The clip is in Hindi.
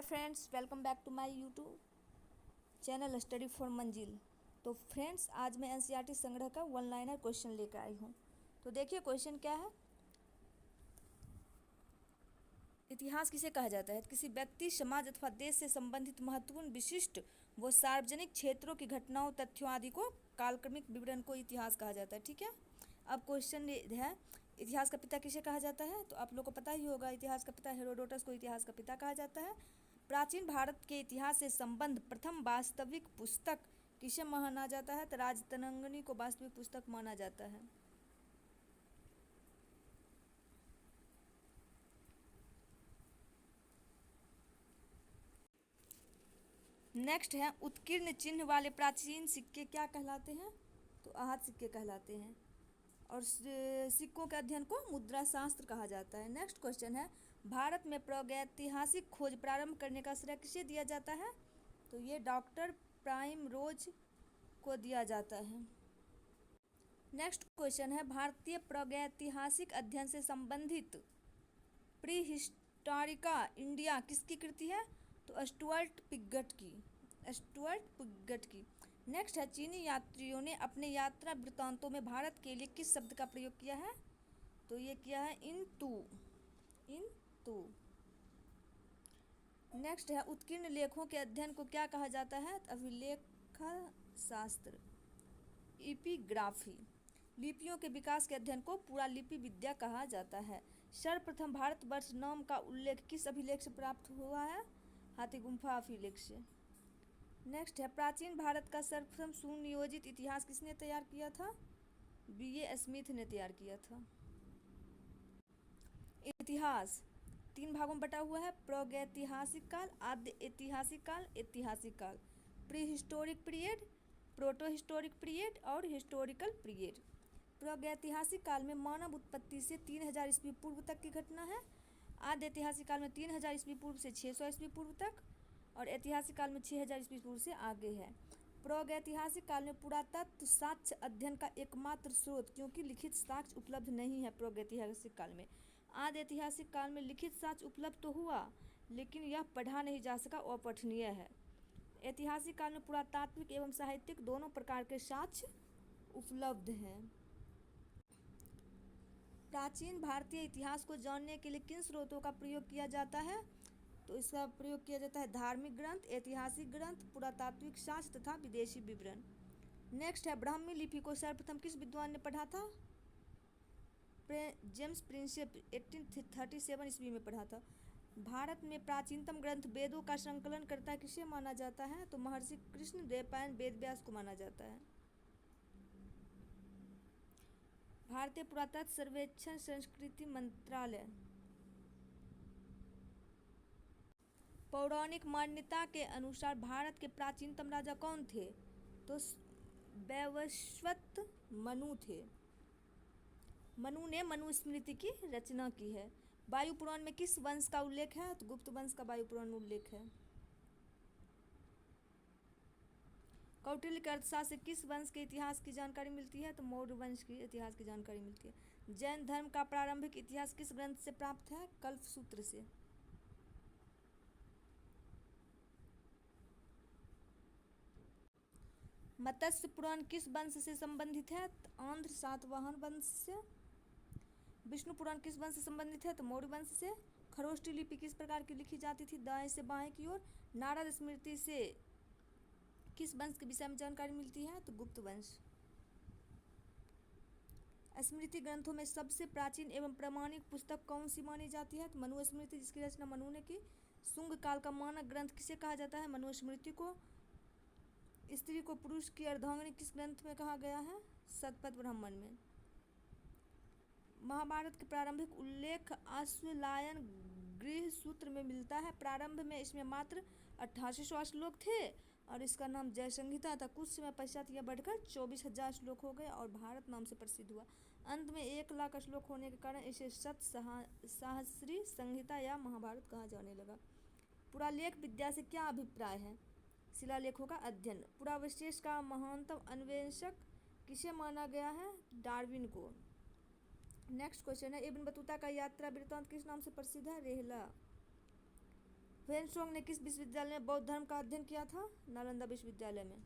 Hi friends, welcome back to my YouTube channel study for Manzil. तो फ्रेंड्स, आज मैं एनसीईआरटी संग्रह का वन लाइनर क्वेश्चन लेकर आई हूँ। तो देखिए क्वेश्चन क्या है। इतिहास किसे कहा जाता है? किसी व्यक्ति, समाज अथवा देश से संबंधित महत्वपूर्ण, विशिष्ट व सार्वजनिक क्षेत्रों की घटनाओं, तथ्यों आदि को काल्पनिक विवरण को इतिहास कहा जाता है। ठीक है। अब क्वेश्चन है, इतिहास का पिता किसे कहा जाता है? तो आप लोग को पता ही होगा, इतिहास का पिता हेरोडोटस को इतिहास का पिता कहा जाता है। प्राचीन भारत के इतिहास से संबंध प्रथम वास्तविक पुस्तक किसे माना जाता है? तो राजतरंगिणी को वास्तविक पुस्तक माना जाता है। नेक्स्ट है, उत्कीर्ण चिन्ह वाले प्राचीन सिक्के क्या कहलाते हैं? तो आहत सिक्के कहलाते हैं। और सिक्कों के अध्ययन को मुद्रा शास्त्र कहा जाता है। नेक्स्ट क्वेश्चन है, भारत में प्रागैतिहासिक खोज प्रारंभ करने का श्रेय किसे दिया जाता है? तो ये डॉक्टर प्राइम रोज को दिया जाता है। नेक्स्ट क्वेश्चन है, भारतीय प्रागैतिहासिक अध्ययन से संबंधित प्री हिस्टोरिका इंडिया किसकी कृति है? तो स्टुअर्ट पिगट की। नेक्स्ट है, चीनी यात्रियों ने अपने यात्रा वृत्तांतों में भारत के लिए किस शब्द का प्रयोग किया है? तो ये किया है इन टू। नेक्स्ट है, उत्कीर्ण लेखों के अध्ययन को क्या कहा जाता है? अभिलेख शास्त्र, इपिग्राफी। लिपियों के विकास के अध्ययन को पुरालिपि विद्या कहा जाता है। सर्वप्रथम भारतवर्ष नाम का उल्लेख किस अभिलेख से प्राप्त हुआ है? हाथी गुम्फा अभिलेख से। नेक्स्ट है, प्राचीन भारत का सर्वप्रथम सुनियोजित इतिहास किसने तैयार किया था? B.A. स्मिथ ने तैयार किया था। इतिहास 3 भागों में बटा हुआ है। प्रागैतिहासिक काल, आद्य ऐतिहासिक काल, ऐतिहासिक काल, pre historic period, proto historic period और हिस्टोरिकल पीरियड। प्रागैतिहासिक काल में मानव उत्पत्ति से 3000 ईस्वी पूर्व तक की घटना है। आद्य ऐतिहासिक काल में 3000 ईस्वी पूर्व से 600 ईस्वी पूर्व तक, और ऐतिहासिक काल में 6000 ईस्वी पूर्व से आगे है। प्रागैतिहासिक काल में पुरातत्व साक्ष्य अध्ययन का एकमात्र स्रोत, क्योंकि लिखित साक्ष्य उपलब्ध नहीं है प्रागैतिहासिक काल में। आद्य ऐतिहासिक काल में लिखित साक्ष्य उपलब्ध तो हुआ, लेकिन यह पढ़ा नहीं जा सका, अपठनीय है। ऐतिहासिक काल में पुरातात्विक एवं साहित्यिक दोनों प्रकार के साक्ष्य उपलब्ध हैं। प्राचीन भारतीय इतिहास को जानने के लिए किन स्रोतों का प्रयोग किया जाता है? तो इसका प्रयोग किया जाता है धार्मिक ग्रंथ, ऐतिहासिक ग्रंथ, पुरातात्विक साक्ष्य तथा विदेशी विवरण। नेक्स्ट है, ब्राह्मी लिपि को सर्वप्रथम किस विद्वान ने पढ़ा था? जेम्स प्रिंसेप 1837 ईस्वी में पढ़ा था। भारत में प्राचीनतम ग्रंथ वेदों का संकलन करता किसे माना जाता है? तो महर्षि कृष्णदेवराय वेदव्यास को माना जाता है। भारतीय पुरातत्व सर्वेक्षण संस्कृति मंत्रालय पौराणिक मान्यता के अनुसार भारत के प्राचीनतम राजा कौन थे? तो वैवस्वत मनु थे। मनु ने मनुस्मृति की रचना की है। वायु पुराण में किस वंश का उल्लेख है? तो गुप्त वंश का वायु पुराण में उल्लेख है। कौटिल्य के अर्थशास्त्र से किस वंश के इतिहास की जानकारी मिलती है? तो मौर्य वंश की इतिहास की जानकारी मिलती है। जैन धर्म का प्रारंभिक इतिहास किस ग्रंथ से प्राप्त है? कल्पसूत्र से। मत्स्य पुराण किस वंश से संबंधित है? आंध्र सातवाहन वंश से। विष्णु पुराण किस वंश से संबंधित है? तो मौर्य वंश से। खरोष्टी लिपि किस प्रकार की लिखी जाती थी? दाएं से बाएं की ओर। नारद स्मृति से किस वंश के विषय में जानकारी मिलती है? तो गुप्त वंश। स्मृति ग्रंथों में सबसे प्राचीन एवं प्रामाणिक पुस्तक कौन सी मानी जाती है? तो मनुस्मृति, जिसकी रचना मनु ने की। शुंग काल का मानक ग्रंथ किसे कहा जाता है? मनुस्मृति को। स्त्री को पुरुष की अर्धांगिनी किस ग्रंथ में कहा गया है? शतपथ ब्राह्मण में। महाभारत के प्रारंभिक उल्लेख अश्वलायन गृह सूत्र में मिलता है। प्रारंभ में इसमें मात्र 8800 श्लोक थे और इसका नाम जय संहिता था। कुछ समय पश्चात यह बढ़कर 24,000 श्लोक हो गए और भारत नाम से प्रसिद्ध हुआ। अंत में 1,00,000 श्लोक होने के कारण इसे सहस्री संहिता या महाभारत कहा जाने लगा। पुरालेख विद्या से क्या अभिप्राय है? शिलालेखों का अध्ययन। पुरावशेष का महानतम अन्वेषक किसे माना गया है? डार्विन को। नेक्स्ट क्वेश्चन है, इब्न बतूता का यात्रा वृत्तांत किस नाम से प्रसिद्ध है? रेहला। ह्वेन त्सोंग ने किस विश्वविद्यालय में बौद्ध धर्म का अध्ययन किया था? नालंदा विश्वविद्यालय में।